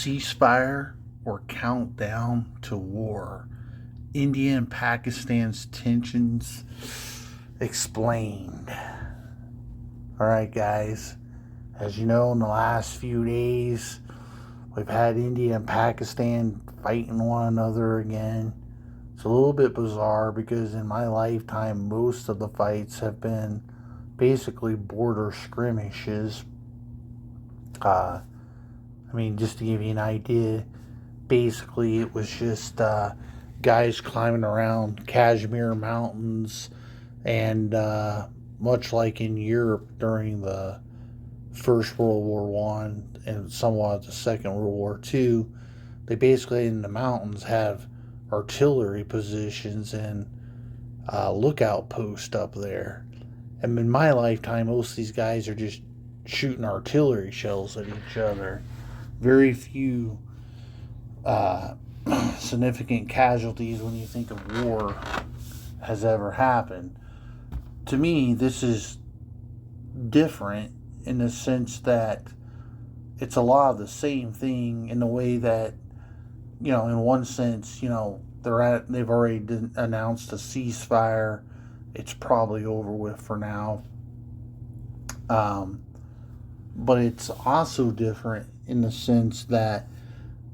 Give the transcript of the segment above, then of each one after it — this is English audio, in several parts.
Ceasefire or countdown to war. India and Pakistan's tensions explained. Alright, guys. As you know, in the last few days, we've had India and Pakistan fighting one another again. It's a little bit bizarre because in my lifetime, most of the fights have been basically border skirmishes. Just to give you an idea, basically it was just guys climbing around Kashmir mountains, and much like in Europe during the First World War One and somewhat the Second World War Two, they basically in the mountains have artillery positions and lookout posts up there. And in my lifetime, most of these guys are just shooting artillery shells at each other. Very few significant casualties when you think of war has ever happened. To me, this is different in the sense that it's a lot of the same thing in the way that, in one sense, they've already announced a ceasefire. It's probably over with for now. But it's also different in the sense that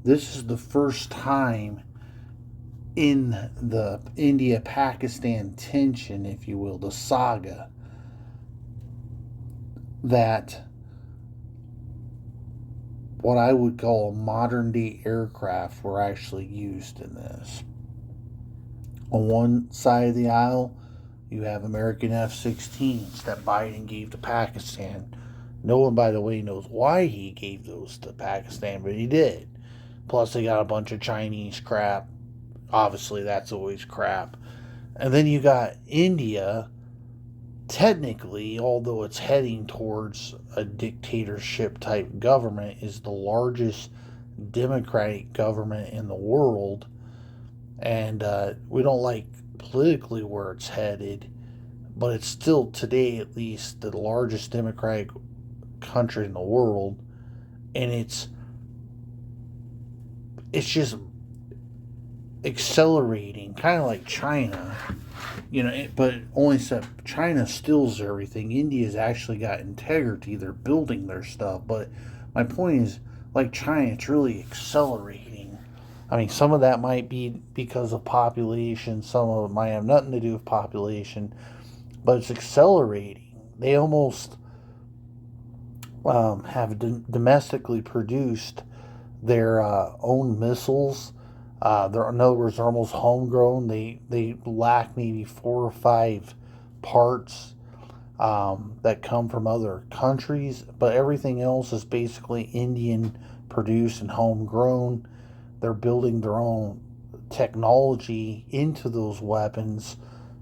this is the first time in the India-Pakistan tension, if you will, the saga, that what I would call modern-day aircraft were actually used in this. On one side of the aisle, you have American F-16s that Biden gave to Pakistan. No one, by the way, knows why he gave those to Pakistan, but he did. Plus, they got a bunch of Chinese crap. Obviously, that's always crap. And then you got India, technically, although it's heading towards a dictatorship type government, is the largest democratic government in the world. And we don't like politically where it's headed, but it's still, today at least, the largest democratic country in the world. And it's just accelerating, kind of like China, but only except China steals everything. India's actually got integrity. They're building their stuff. But my point is, like China, it's really accelerating. Some of that might be because of population. Some of it might have nothing to do with population. But it's accelerating. They almost have domestically produced their own missiles. In other words, they're almost homegrown. They lack maybe 4 or 5 parts that come from other countries, but everything else is basically Indian produced and homegrown. They're building their own technology into those weapons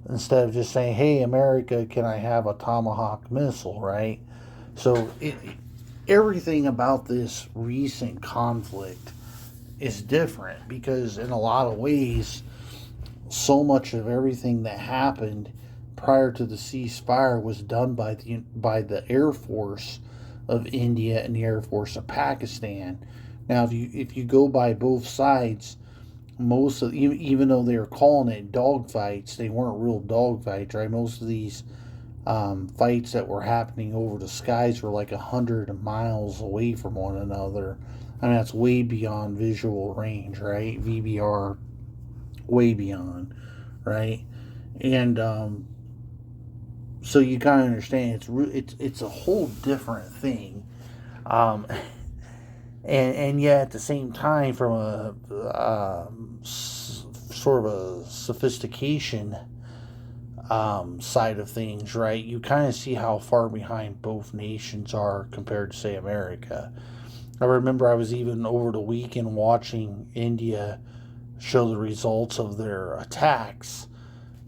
instead of just saying, "Hey, America, can I have a Tomahawk missile?" Right? So everything about this recent conflict is different because in a lot of ways, so much of everything that happened prior to the ceasefire was done by the Air Force of India and the Air Force of Pakistan. Now, if you go by both sides, most of, even though they were calling it dogfights, they weren't real dogfights, right? Most of these fights that were happening over the skies were like 100 miles away from one another. That's way beyond visual range, right? VBR, way beyond, right? And so you kind of understand it's a whole different thing, and yet at the same time, from a sort of a sophistication side of things, right? You kind of see how far behind both nations are compared to, say, America. I remember I was even over the weekend watching India show the results of their attacks.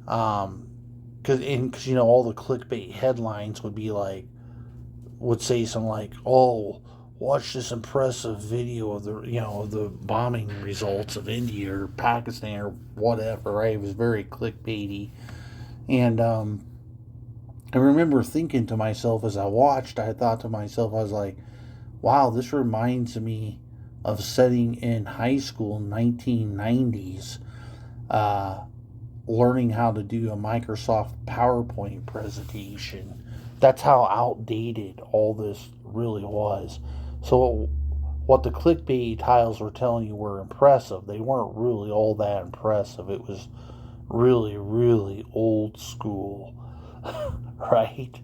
Because all the clickbait headlines would say something like, "Oh, watch this impressive video of the bombing results of India or Pakistan or whatever." Right? It was very clickbaity, and I remember thinking to myself as I watched. I thought to myself, I was like, "Wow, this reminds me of sitting in high school in 1990s, uh, learning how to do a Microsoft PowerPoint presentation. That's how outdated all this really was. So what the clickbait titles were telling you were impressive, they weren't really all that impressive. It was really, really old school, right?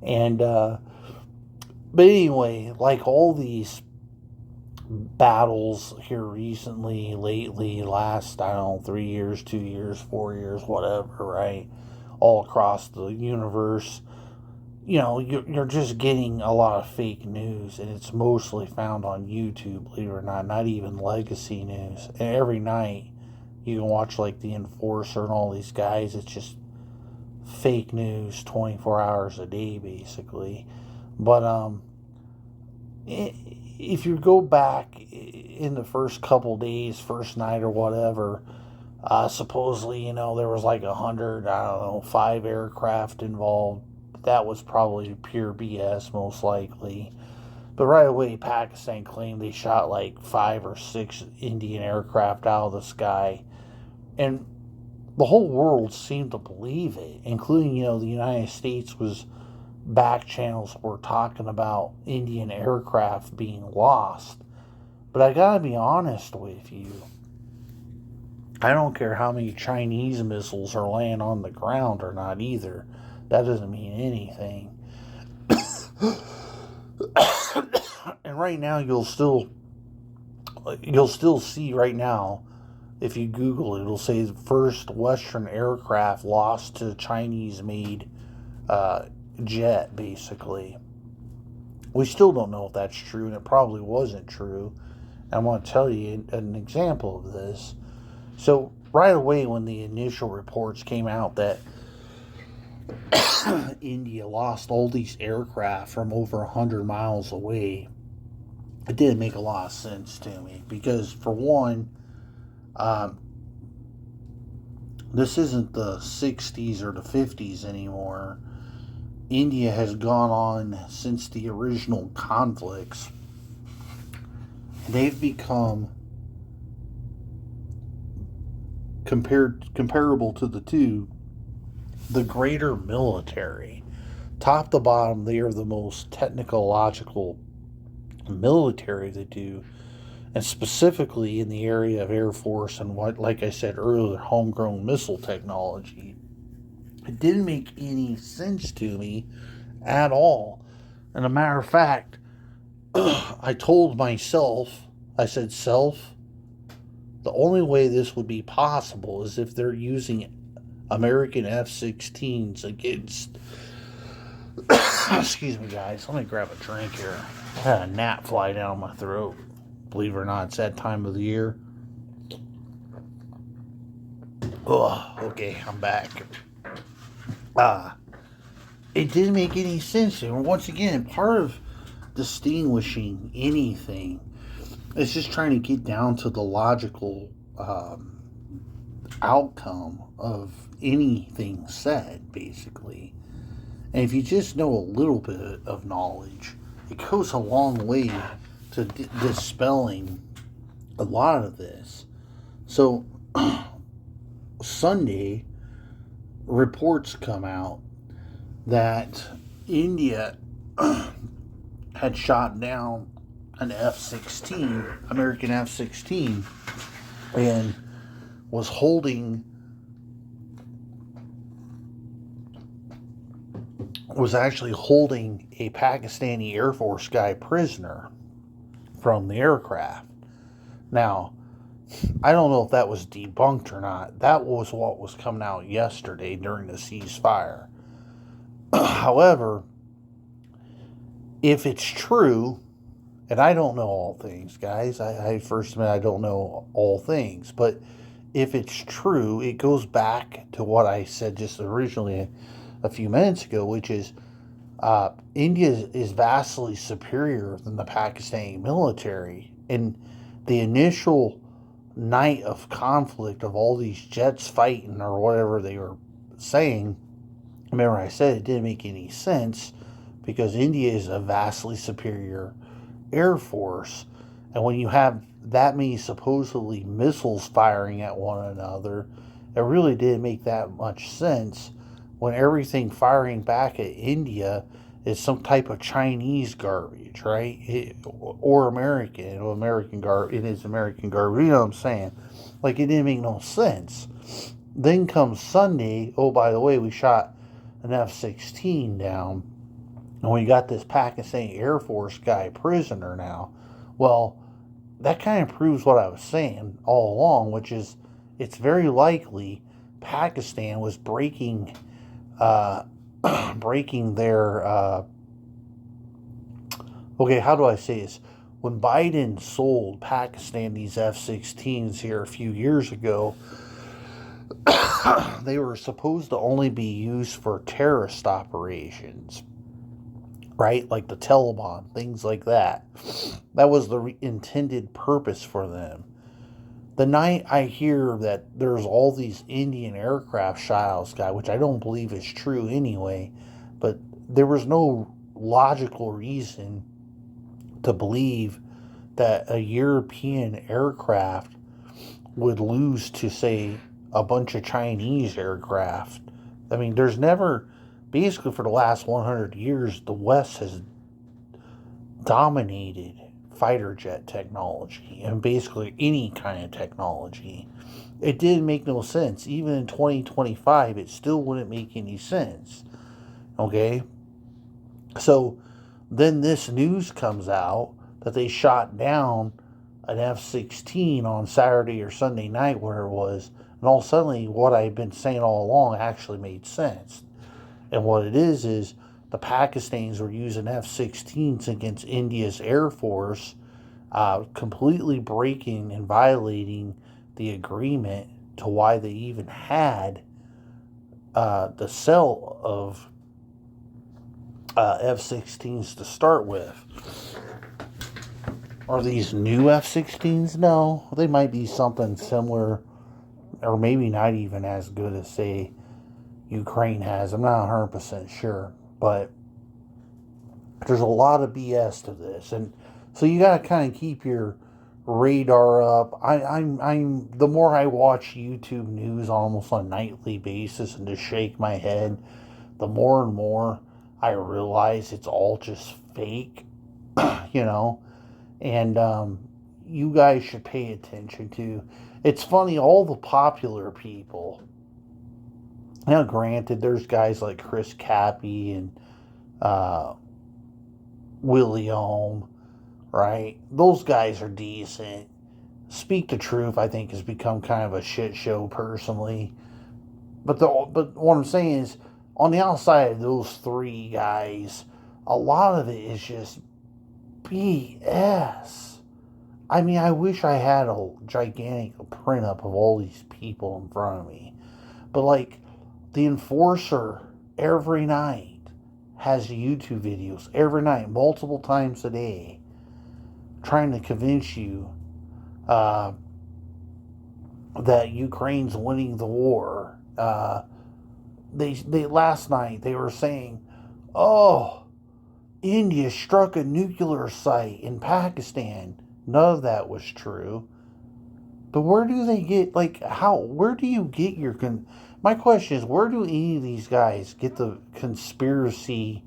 And but anyway, like all these battles here recently, lately, last, I don't know, 3 years, 2 years, 4 years, whatever, right? All across the universe, you're just getting a lot of fake news, and it's mostly found on YouTube, believe it or not even legacy news. And every night you can watch like the Enforcer and all these guys, it's just fake news 24 hours a day, basically. But if you go back in the first couple days, first night or whatever, supposedly, there was like 100, I don't know, 5 aircraft involved. That was probably pure BS, most likely. But right away, Pakistan claimed they shot like 5 or 6 Indian aircraft out of the sky. And the whole world seemed to believe it, including, the United States was back channels were talking about Indian aircraft being lost. But I gotta be honest with you, I don't care how many Chinese missiles are laying on the ground or not either. That doesn't mean anything. And right now you'll still see right now, if you Google it, it'll say the first Western aircraft lost to Chinese made jet, basically. We still don't know if that's true, and it probably wasn't true. I want to tell you an example of this. So right away, when the initial reports came out that India lost all these aircraft from over 100 miles away, it didn't make a lot of sense to me. Because, for one, um, this isn't the 60s or the 50s anymore. India has gone on since the original conflicts. They've become comparable to the two, the greater military. Top to bottom, they are the most technological military they do, and specifically in the area of Air Force and what, like I said earlier, homegrown missile technology. It didn't make any sense to me at all. And a matter of fact, I told myself, I said, self, the only way this would be possible is if they're using American F-16s against. Excuse me, guys. Let me grab a drink here. I had a gnat fly down my throat. Believe it or not, it's that time of the year. Oh, okay, I'm back. It didn't make any sense. And once again, part of distinguishing anything is just trying to get down to the logical outcome of anything said, basically. And if you just know a little bit of knowledge, it goes a long way to dispelling a lot of this. So, Sunday, reports come out that India had shot down an F-16, American F-16, and was actually holding a Pakistani Air Force guy prisoner from the aircraft. Now, I don't know if that was debunked or not. That was what was coming out yesterday during the ceasefire. However, if it's true, and I don't know all things, guys. I first admit I don't know all things. But if it's true, it goes back to what I said just originally a few minutes ago, which is India is vastly superior than the Pakistani military. And the initial night of conflict of all these jets fighting or whatever they were saying, remember I said it didn't make any sense because India is a vastly superior Air Force, And when you have that many supposedly missiles firing at one another, it really didn't make that much sense when everything firing back at India is some type of Chinese garbage, right? Or American garbage. It is American garbage. You know what I'm saying? Like, it didn't make no sense. Then comes Sunday. Oh, by the way, we shot an F-16 down, and we got this Pakistan Air Force guy prisoner now. Well, that kind of proves what I was saying all along, which is it's very likely Pakistan was breaking breaking their okay, how do I say this? When Biden sold Pakistan these F-16s here a few years ago, they were supposed to only be used for terrorist operations, right? Like the Taliban, things like that. That was the intended purpose for them. The night I hear that there's all these Indian aircraft shot out of the sky, which I don't believe is true anyway, but there was no logical reason to believe that a European aircraft would lose to, say, a bunch of Chinese aircraft. I mean, there's never, basically for the last 100 years, the West has dominated fighter jet technology and basically any kind of technology. It didn't make no sense. Even in 2025, it still wouldn't make any sense. Okay? So then this news comes out that they shot down an F-16 on Saturday or Sunday night, where it was, and all suddenly what I've been saying all along actually made sense. And what it is the Pakistanis were using F-16s against India's Air Force, completely breaking and violating the agreement to why they even had the sale of F-16s to start with. Are these new F-16s? No, they might be something similar, or maybe not even as good as, say, Ukraine has. I'm not 100% sure, but there's a lot of BS to this, and so you got to kind of keep your radar up. I'm the more I watch YouTube news almost on a nightly basis and just shake my head, the more and more I realize it's all just fake, you know. And you guys should pay attention to. It's funny, all the popular people. Now, granted, there's guys like Chris Cappy and William, right? Those guys are decent. Speak the Truth, I think, has become kind of a shit show personally. But what I'm saying is, on the outside of those three guys, a lot of it is just BS. I mean, I wish I had a gigantic print up of all these people in front of me. But like, the Enforcer every night has YouTube videos every night, multiple times a day, trying to convince you that Ukraine's winning the war. They last night they were saying, "Oh, India struck a nuclear site in Pakistan." None of that was true. But where do they get, like, where do you get your, my question is, where do any of these guys get the conspiracy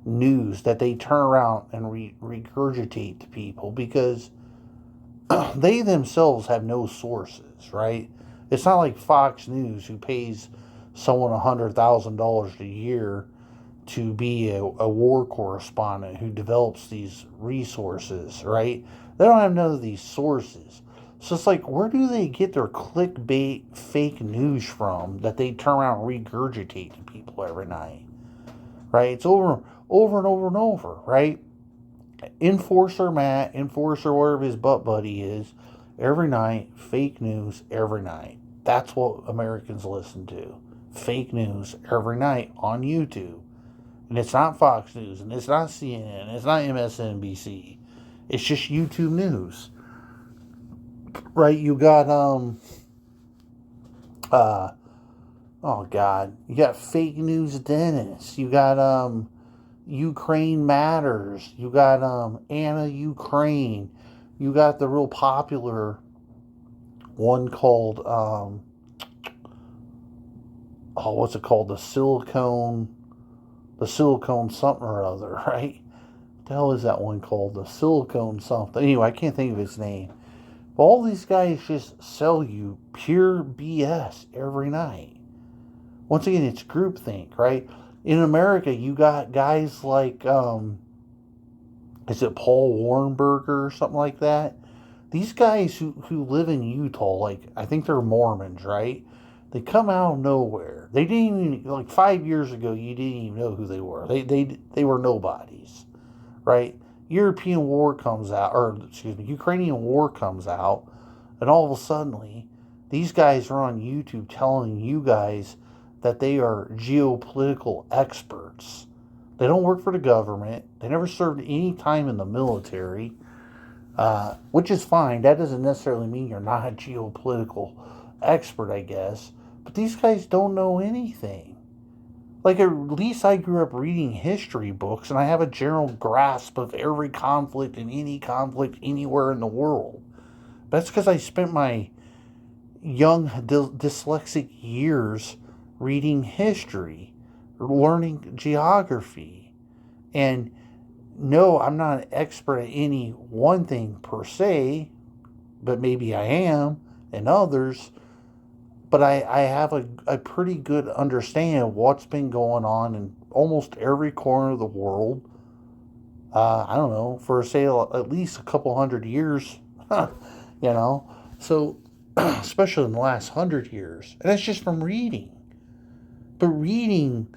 news that they turn around and regurgitate to people? Because they themselves have no sources, right? It's not like Fox News, who pays someone $100,000 a year to be a war correspondent who develops these resources, right? They don't have none of these sources. So it's like, where do they get their clickbait fake news from that they turn around and regurgitate to people every night? Right? It's over and over and over, right? Enforcer Matt, Enforcer, wherever his butt buddy is, every night, fake news every night. That's what Americans listen to. Fake news every night on YouTube. And it's not Fox News, and it's not CNN, and it's not MSNBC. It's just YouTube news. Right? You got, oh God, you got Fake News Dennis. You got, Ukraine Matters. You got, Anna Ukraine. You got the real popular one called, what's it called? The silicone something or other, right? What the hell is that one called? The silicone something. Anyway, I can't think of its name. But all these guys just sell you pure BS every night. Once again, it's groupthink, right? In America, you got guys like, is it Paul Warrenberger or something like that? These guys who live in Utah, like, I think they're Mormons, right? They come out of nowhere. They didn't even, like 5 years ago, you didn't even know who they were. They were nobodies, right? European war comes out, or excuse me, Ukrainian war comes out, and all of a sudden, these guys are on YouTube telling you guys that they are geopolitical experts. They don't work for the government. They never served any time in the military, which is fine. That doesn't necessarily mean you're not a geopolitical expert, I guess. But these guys don't know anything. Like, at least I grew up reading history books, and I have a general grasp of every conflict and any conflict anywhere in the world. That's because I spent my young dyslexic years reading history, learning geography. And no, I'm not an expert at any one thing per se, but maybe I am, and others. But I have a pretty good understanding of what's been going on in almost every corner of the world. I don't know, for say at least a couple hundred years, you know. So, especially in the last 100 years, and that's just from reading. But reading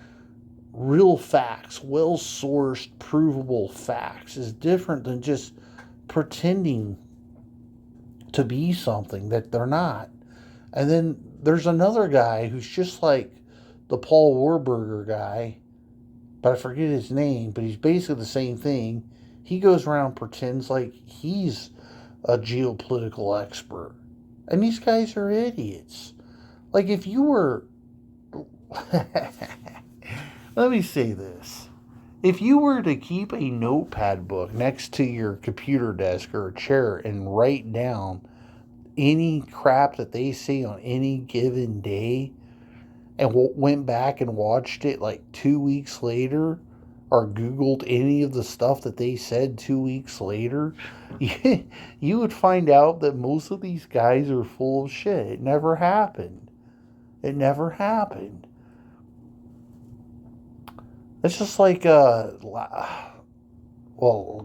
real facts, well sourced, provable facts, is different than just pretending to be something that they're not. And then there's another guy who's just like the Paul Warburger guy, but I forget his name, but he's basically the same thing. He goes around, pretends like he's a geopolitical expert. And these guys are idiots. Like, if you were. Let me say this. If you were to keep a notepad book next to your computer desk or a chair and write down any crap that they say on any given day, and went back and watched it like 2 weeks later, or Googled any of the stuff that they said 2 weeks later, you would find out that most of these guys are full of shit. It never happened. It never happened. It's just like, well,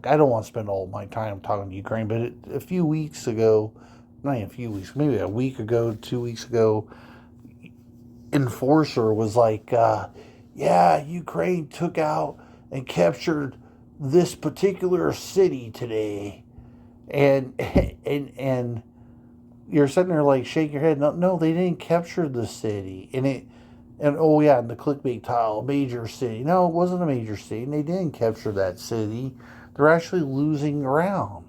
I don't want to spend all my time talking to Ukraine, but a few weeks ago, not even a few weeks, maybe a week ago, 2 weeks ago, Enforcer was like, yeah, Ukraine took out and captured this particular city today. And and you're sitting there like, shake your head. No, they didn't capture the city. And oh yeah, the clickbait tile, major city. No, it wasn't a major city, and they didn't capture that city. They're actually losing ground.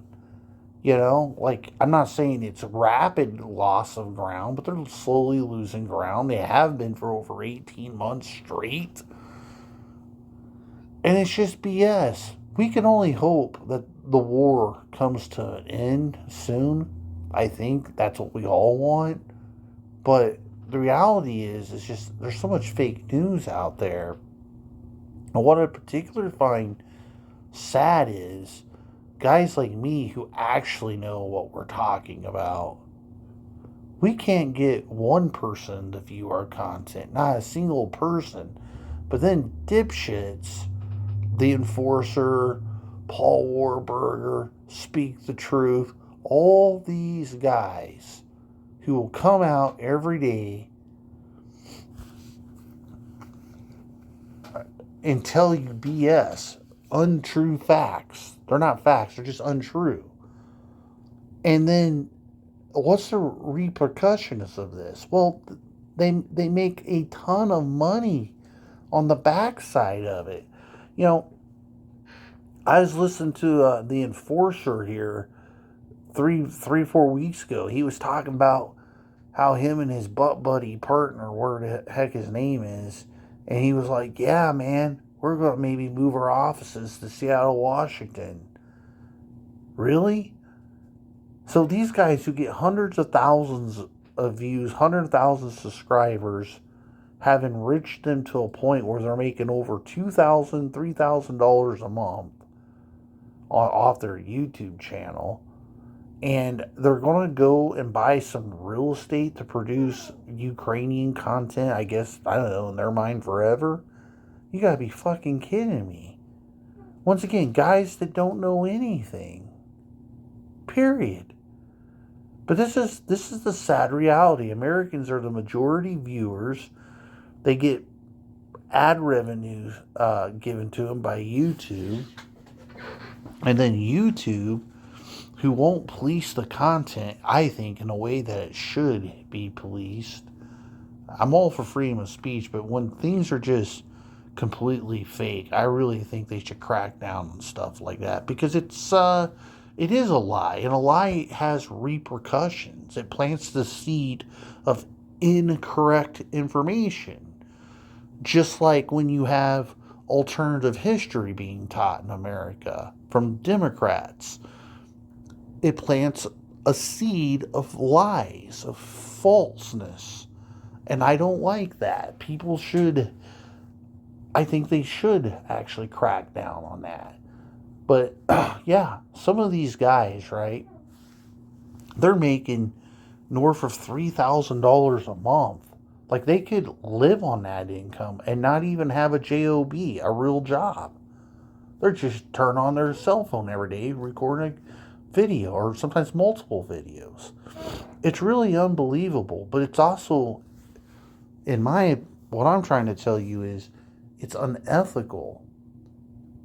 You know, like, I'm not saying it's rapid loss of ground, but they're slowly losing ground. They have been for over 18 months straight. And it's just BS. We can only hope that the war comes to an end soon. I think that's what we all want. But the reality is, it's just there's so much fake news out there. And what I particularly find sad is guys like me who actually know what we're talking about. We can't get one person to view our content, not a single person. But then dipshits, the Enforcer, Paul Warburger, Speak the Truth, all these guys who will come out every day and tell you BS, untrue facts. They're not facts, they're just untrue. And then what's the repercussions of this? Well, they make a ton of money on the backside of it. You know, I was listening to the Enforcer here 4 weeks ago. He was talking about how him and his butt buddy partner, where the heck his name is, and he was like, yeah, man, we're going to maybe move our offices to Seattle, Washington. Really? So these guys who get hundreds of thousands of views, hundreds of thousands of subscribers, have enriched them to a point where they're making over $2,000, $3,000 a month off their YouTube channel. And they're going to go and buy some real estate to produce Ukrainian content, I guess, I don't know, in their mind forever. You gotta be fucking kidding me. Once again, guys that don't know anything. Period. But this is the sad reality. Americans are the majority viewers. They get ad revenue given to them by YouTube. And then YouTube, who won't police the content, I think, in a way that it should be policed. I'm all for freedom of speech, but when things are just completely fake, I really think they should crack down on stuff like that, because it is a lie, and a lie has repercussions. It plants the seed of incorrect information, just like when you have alternative history being taught in America from Democrats. It plants a seed of lies, of falseness. And I don't like that. I think they should actually crack down on that. But yeah, some of these guys, right, they're making north of $3,000 a month. Like, they could live on that income and not even have a job, a real job. They're just turn on their cell phone every day, recording a video, or sometimes multiple videos. It's really unbelievable, but it's also, what I'm trying to tell you is, it's unethical,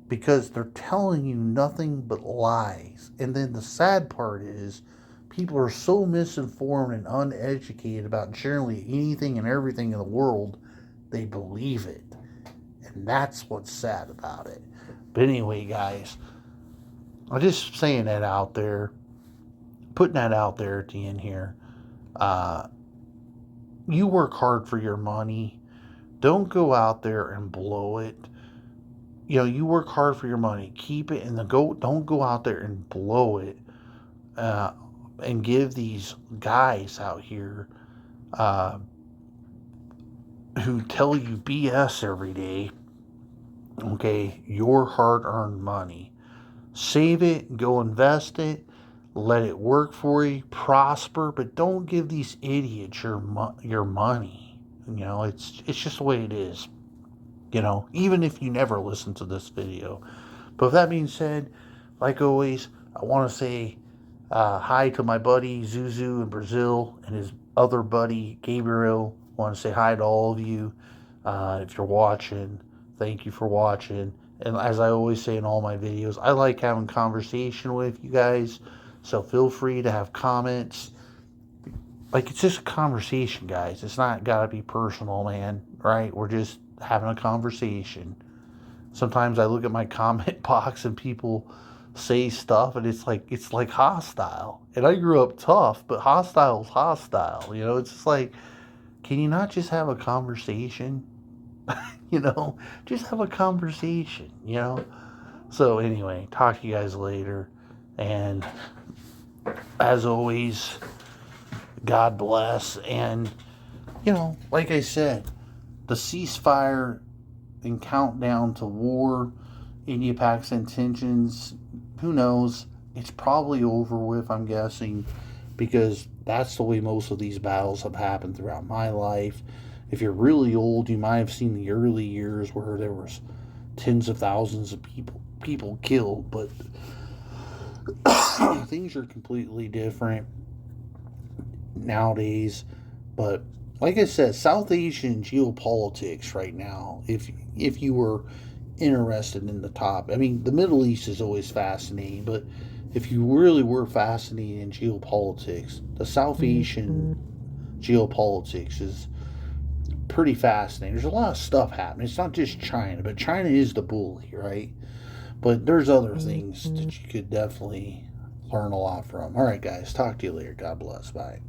because they're telling you nothing but lies. And then the sad part is, people are so misinformed and uneducated about generally anything and everything in the world, they believe it. And that's what's sad about it. But anyway, guys, I'm just saying that out there, putting that out there at the end here. You work hard for your money. Don't go out there and blow it. You work hard for your money. Keep it, and don't go out there and blow it. And give these guys out here who tell you BS every day, okay, your hard-earned money. Save it, go invest it, let it work for you, prosper, but don't give these idiots your money. It's just the way it is. Even if you never listen to this video. But with that being said, like always, I want to say hi to my buddy Zuzu in Brazil and his other buddy Gabriel. I want to say hi to all of you. If you're watching, thank you for watching. And as I always say in all my videos, I like having conversation with you guys. So feel free to have comments. Like, it's just a conversation, guys. It's not got to be personal, man. Right? We're just having a conversation. Sometimes I look at my comment box and people say stuff, and it's like hostile. And I grew up tough, but hostile is hostile. It's just like, can you not just have a conversation? Just have a conversation. So anyway, talk to you guys later, and as always, God bless. And like I said, the ceasefire and countdown to war, India-Pakistan tensions, who knows? It's probably over with, I'm guessing, because that's the way most of these battles have happened throughout my life. If you're really old, you might have seen the early years where there was tens of thousands of people killed, but things are completely different nowadays. But like I said, South Asian geopolitics right now, if you were interested in the top, I mean, the Middle East is always fascinating, but if you really were fascinated in geopolitics, the South Asian geopolitics is pretty fascinating. There's a lot of stuff happening. It's not just China, but China is the bully, right? But there's other things that you could definitely learn a lot from. All right, guys, talk to you later. God bless. Bye.